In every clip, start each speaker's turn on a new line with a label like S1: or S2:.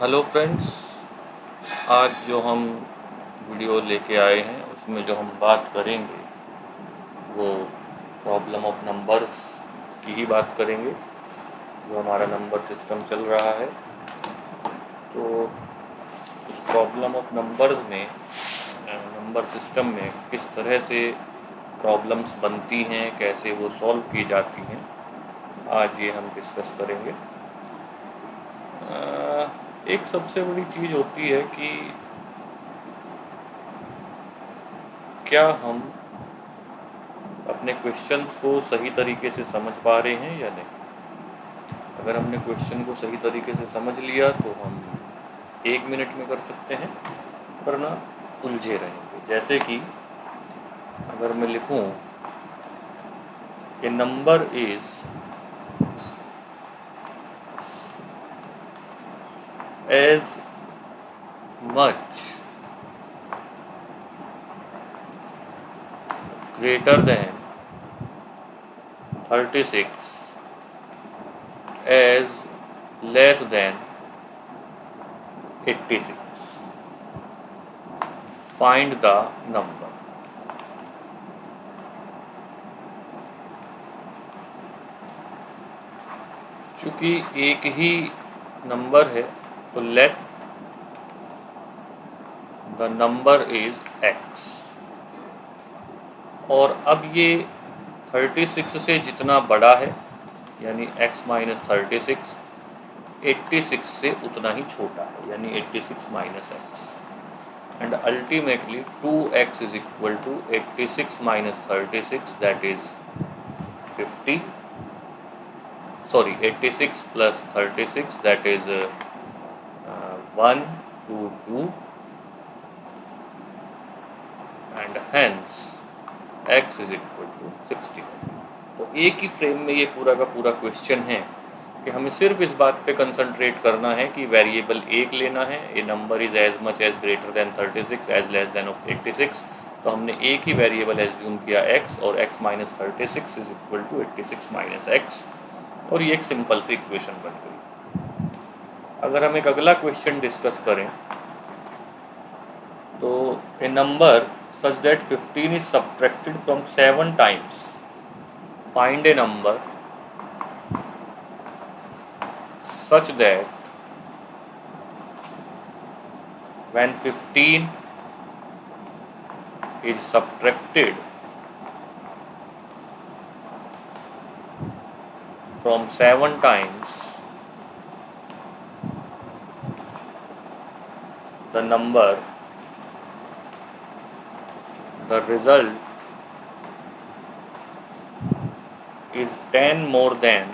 S1: Hello friends, आज जो हम वीडियो लेके आए हैं उसमें जो हम बात करेंगे वो प्रॉब्लम ऑफ नंबर्स की ही बात करेंगे। जो हमारा नंबर सिस्टम चल रहा है, तो उस प्रॉब्लम ऑफ नंबर्स में नंबर सिस्टम में किस तरह से प्रॉब्लम्स बनती हैं, कैसे वो सॉल्व की जाती हैं, आज ये हम डिस्कस करेंगे। एक सबसे बड़ी चीज़ होती है कि क्या हम अपने क्वेश्चंस को सही तरीके से समझ पा रहे हैं या नहीं। अगर हमने क्वेश्चन को सही तरीके से समझ लिया तो हम 1 मिनट में कर सकते हैं, वरना उलझे रहेंगे। जैसे कि अगर मैं लिखूं a number is as much greater than 36 as less than 86. Find the number. चूँकि एक ही नंबर है तो let the number is x, और अब ये 36 से जितना बड़ा है यानी x माइनस 36, 86 से उतना ही छोटा है यानी 86 minus X, and ultimately 2x is equal to 86 minus 36, that is 50, sorry 86 plus 36, that is 1 2 2, and hence x is equal to 60। तो एक ही फ्रेम में ये पूरा का पूरा क्वेश्चन है कि हमें सिर्फ इस बात पे कंसंट्रेट करना है कि वेरिएबल एक लेना है। A number is as much as greater than 36 as less than 86। तो हमने एक ही वेरिएबल एज्यूम किया x, और x minus 36 is equal to 86 minus X, और ये एक सिंपल सी इक्वेशन बन गई। अगर हम एक अगला क्वेश्चन डिस्कस करें तो ए number such that 15 is subtracted from 7 times. Find a number such that when 15 is subtracted from 7 times, the number, the result is 10 more than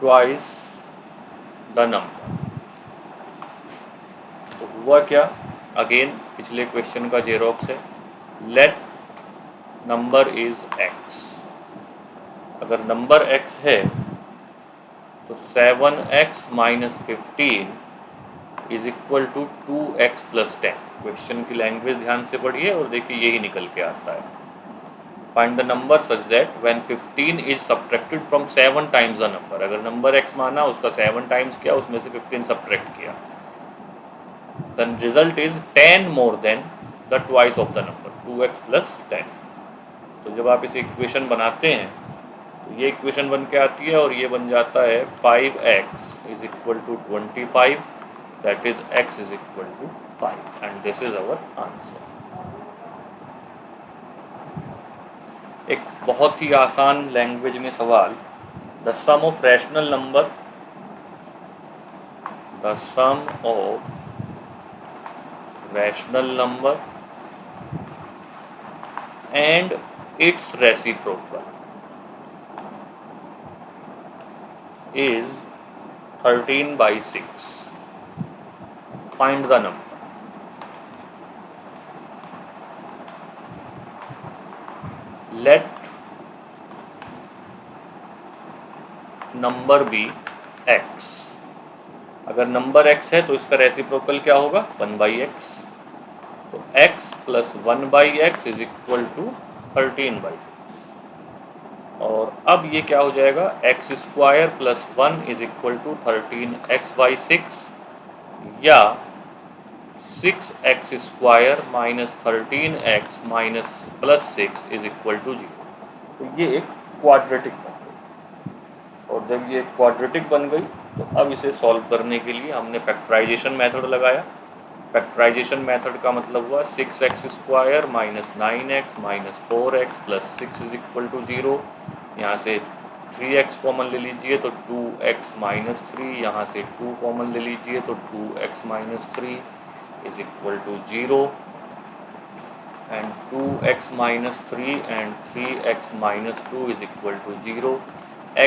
S1: twice the number. तो हुआ क्या, अगेन पिछले क्वेश्चन का xerox है। Let number is x, अगर number x है तो 7x minus 15 is equal to 2x plus 10। Question की लैंग्वेज ध्यान से पढ़िए और देखिए यही निकल के आता है। Find the number such that when 15 is subtracted from 7 times the number. अगर नंबर x माना, उसका 7 टाइम्स किया, उसमें से 15 सब्ट्रैक्ट किया, then result is 10 more than the twice of the number 2x plus 10। तो जब आप इसे इक्वेशन बनाते हैं ये इक्वेशन बन के आती है, और ये बन जाता है 5x is equal to 25, that is x is equal to 5, and this is our answer. एक बहुत ही आसान लैंग्वेज में सवाल, the sum of rational number, the sum of rational number and its reciprocal is 13/6. Find the number. Let number be x. अगर number x है तो इसका रेसिप्रोकल क्या होगा, 1/x। तो x plus 1/x is equal to 13/6, और अब ये क्या हो जाएगा, X square plus 1 is equal to 13x/6 या 6x square minus 13x minus plus 6 is equal to 0। तो ये एक क्वाड्रेटिक बन गई, और जब ये क्वाड्रेटिक बन गई तो अब इसे सॉल्व करने के लिए हमने फैक्टराइजेशन मेथड लगाया। फैक्टराइजेशन मेथड का मतलब हुआ 6x square minus 9x minus 4x plus 6 is equal to 0। यहाँ से 3x कॉमन ले लीजिए तो 2x माइनस 3, यहाँ से 2 कॉमन ले लीजिए तो 2x minus 3 is equal to 0, and 2x minus 3 and 3x minus 2 is equal to 0,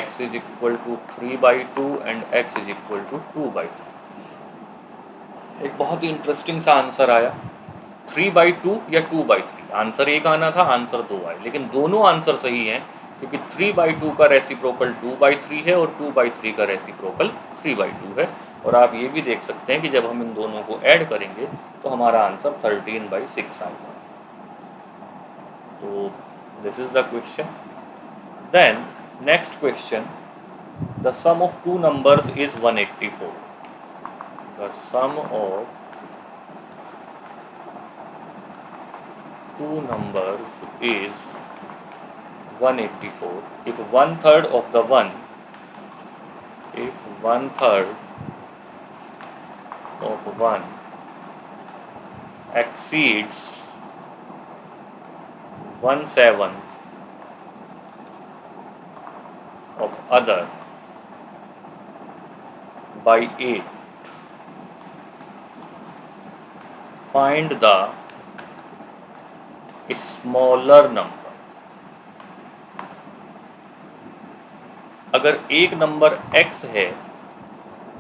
S1: x is equal to 3/2 and x is equal to 2/3। एक बहुत ही इंटरेस्टिंग सा आंसर आया, 3/2 या 2/3। आंसर एक आना था, आंसर 2 आए, लेकिन दोनों आंसर सही हैं क्योंकि 3/2 का रेसिप्रोकल 2/3 है और 2/3 का रेसिप्रोकल 3/2 है। और आप ये भी देख सकते हैं कि जब हम इन दोनों को ऐड करेंगे तो हमारा आंसर 13/6 आएगा। तो this is the question. Then next question, the sum of two numbers is 184। The sum of two numbers is 184 if 1/3 of the one exceeds 1/7 of other by 8, find the smaller number. अगर एक number x है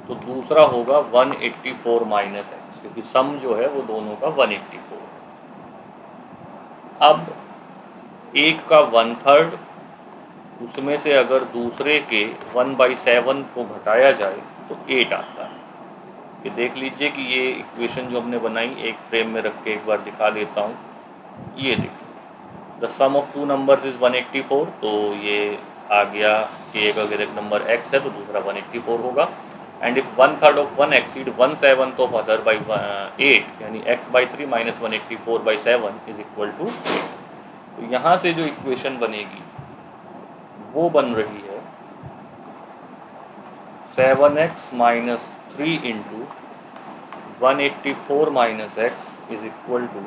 S1: तो दूसरा होगा 184 minus x, क्योंकि सम जो है वो दोनों का 184। अब एक का 1/3, उसमें से अगर दूसरे के 1/7 को घटाया जाए तो 8 आता है। ये देख लीजिए कि ये इक्वेशन जो हमने बनाई एक फ्रेम में रख के एक बार दिखा देता हूँ। ये देखिए, the sum of two numbers is 184, तो ये आ गया कि एक अगर एक नंबर x है तो दूसरा 184 होगा। And if 1/3 of one exceed 1/7 of other by 8, यानी x/3 minus 184/7 is equal to 8। तो यहाँ से जो इक्वेशन बनेगी वो बन रही है 7x minus 3 into 184 minus x is equal to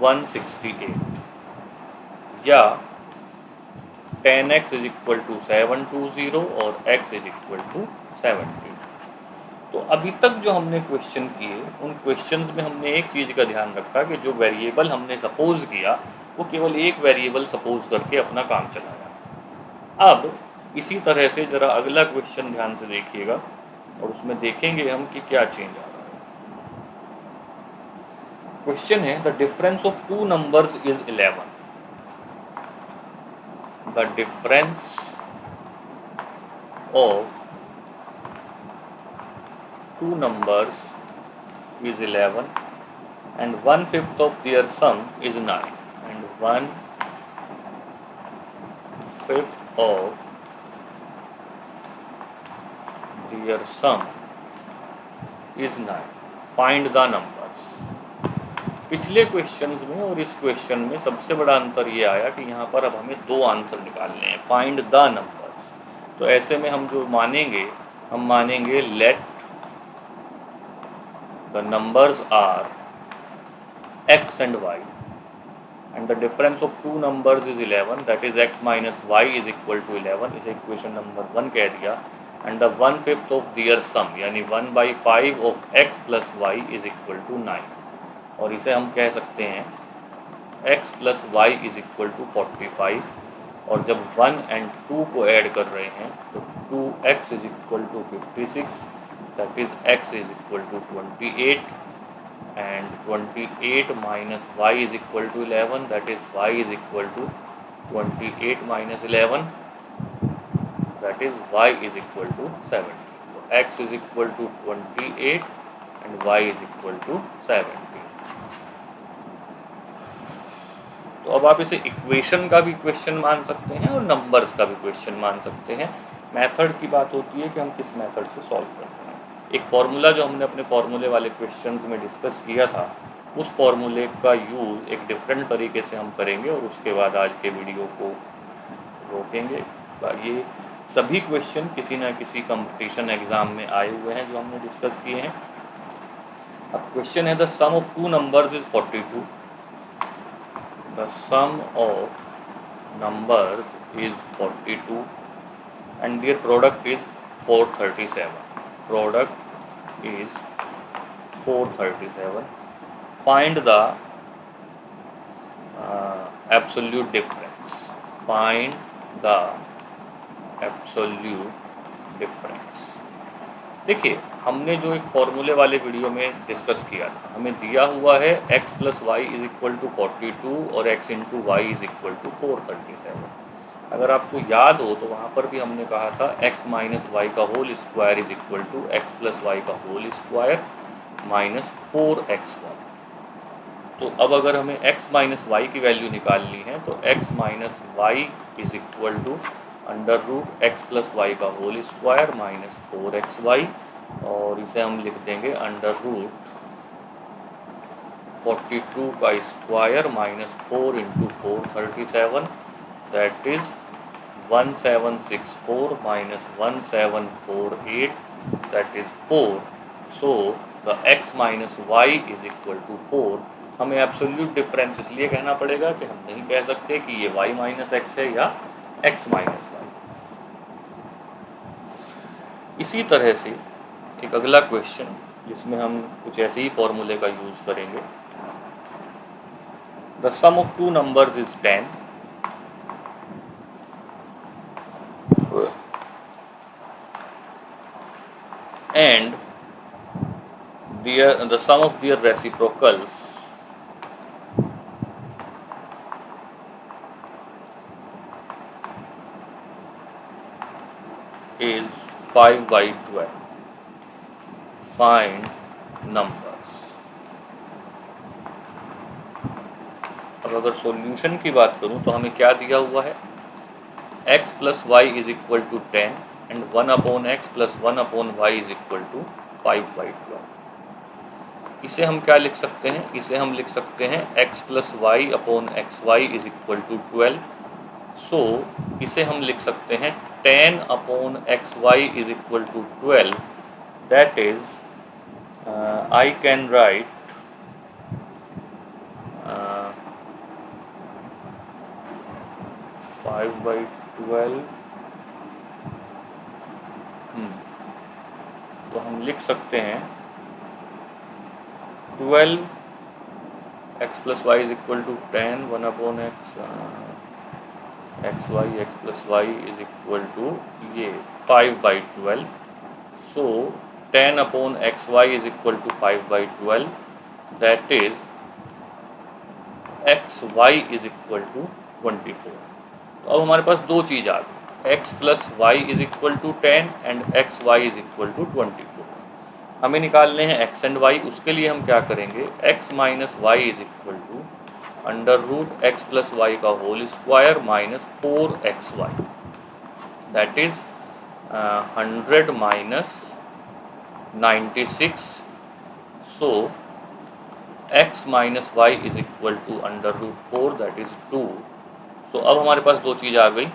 S1: 168, या 10x इज इक्वल टू 720 और x इज इक्वल टू 70। तो अभी तक जो हमने क्वेश्चन किए उन क्वेश्चंस में हमने एक चीज़ का ध्यान रखा कि जो वेरिएबल हमने सपोज किया वो केवल एक वेरिएबल सपोज करके अपना काम चलाया। अब इसी तरह से ज़रा अगला क्वेश्चन ध्यान से देखिएगा और उसमें देखेंगे हम कि क्या चेंज आ रहा है। क्वेश्चन है, the difference of two numbers is 11। The difference of two numbers is 11 and 1/5 of their sum is 9, and 1/5 of their sum is 9. Find the numbers. पिछले क्वेश्चंस में और इस क्वेश्चन में सबसे बड़ा अंतर ये आया कि यहाँ पर अब हमें दो आंसर निकालने हैं, फाइंड द नंबर्स। तो ऐसे में हम जो मानेंगे, हम मानेंगे late the numbers are x and y, and the difference of two numbers is 11, that is x minus y is equal to 11, इसे इक्वेशन नंबर 1 कह दिया। and the 1/5 of their sum यानी 1/5 of x plus y is equal to 9, और इसे हम कह सकते हैं x plus y is equal to 45, और जब 1 and 2 को ऐड कर रहे हैं तो 2x is equal to 56, that is x is equal to 28, and 28 minus y is equal to 11, that is y is equal to 28 minus 11, that is y is equal to 70. So x is equal to 28 and y is equal to 70. तो अब आप इसे equation का भी question मान सकते हैं और नंबर्स का भी क्वेश्चन मान सकते हैं। मेथड की बात होती है कि हम किस मेथड से सॉल्व करते हैं। एक फार्मूला जो हमने अपने फार्मूले वाले क्वेश्चंस में डिस्कस किया था, उस फार्मूले का यूज़ एक डिफरेंट तरीके से हम करेंगे और उसके बाद आज के वीडियो को रोकेंगे। ये सभी क्वेश्चन किसी ना किसी कंपटीशन एग्ज़ाम में आए हुए हैं जो हमने डिस्कस किए हैं। अब क्वेश्चन है the sum of two numbers is 42. The sum of numbers is 42 and their product is 437. Product is 437. Find the absolute difference. Find the absolute difference. देखिए, हमने जो एक फॉर्मूले वाले वीडियो में डिस्कस किया था, हमें दिया हुआ है x plus Y is equal to 42 और x into Y is equal to 437। अगर आपको याद हो तो वहाँ पर भी हमने कहा था x माइनस वाई का whole square is equal to X plus Y का होल स्क्वायर माइनस 4xy। तो अब अगर हमें x माइनस वाई की वैल्यू निकालनी है तो x minus Y is equal to under root X plus Y का होल स्क्वायर माइनस 4xy, और इसे हम लिख देंगे अंडर रूट 42 का square minus 4 into 437, that is 1764 minus 1748, that is 4. So the x minus Y is equal to 4. हमें absolute difference इसलिए कहना पड़ेगा कि हम नहीं कह सकते कि ये y माइनस एक्स है या x माइनस वाई। इसी तरह से एक अगला क्वेश्चन जिसमें हम कुछ ऐसे ही फॉर्मूले का यूज़ करेंगे। The sum of two numbers is 10 and the sum of their reciprocals is 5/12. Find numbers. अब अगर सॉल्यूशन की बात करूं तो हमें क्या दिया हुआ है, x plus Y is equal to 10 and 1 upon X plus 1 upon Y is equal to 5/12. इसे हम क्या लिख सकते हैं, इसे हम लिख सकते हैं x plus Y upon X Y is equal to 12. So इसे हम लिख सकते हैं 10 upon X Y is equal to 12. That is I can write 5/12. तो हम लिख सकते हैं 12 x plus Y is equal to 10 1 upon X X Y X plus Y is equal to ये 5/12. So 10 upon X Y is equal to 5/12. That is X Y is equal to 24. तो अब हमारे पास दो चीज़ आ गई, X plus Y is equal to 10 and X Y is equal to 24. हमें निकालने हैं एक्स एंड वाई. उसके लिए हम क्या करेंगे, X minus Y is equal to under root X plus Y का whole square minus 4xy. That is 100 minus 96. So x minus Y is equal to under root 4 that is 2. So अब हमारे पास दो चीज़ आ गई,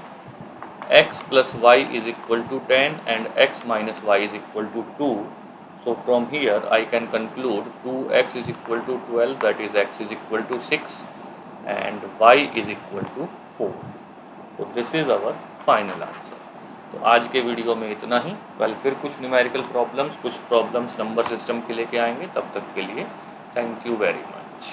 S1: x plus Y is equal to 10 and x minus Y is equal to 2. So from here I can conclude 2x is equal to 12, that is x is equal to 6 and y is equal to 4. So this is our final answer. तो आज के video में इतना ही. कल फिर कुछ numerical problems, कुछ problems number system के लेके आएंगे. तब तक के लिए थैंक यू वेरी मच.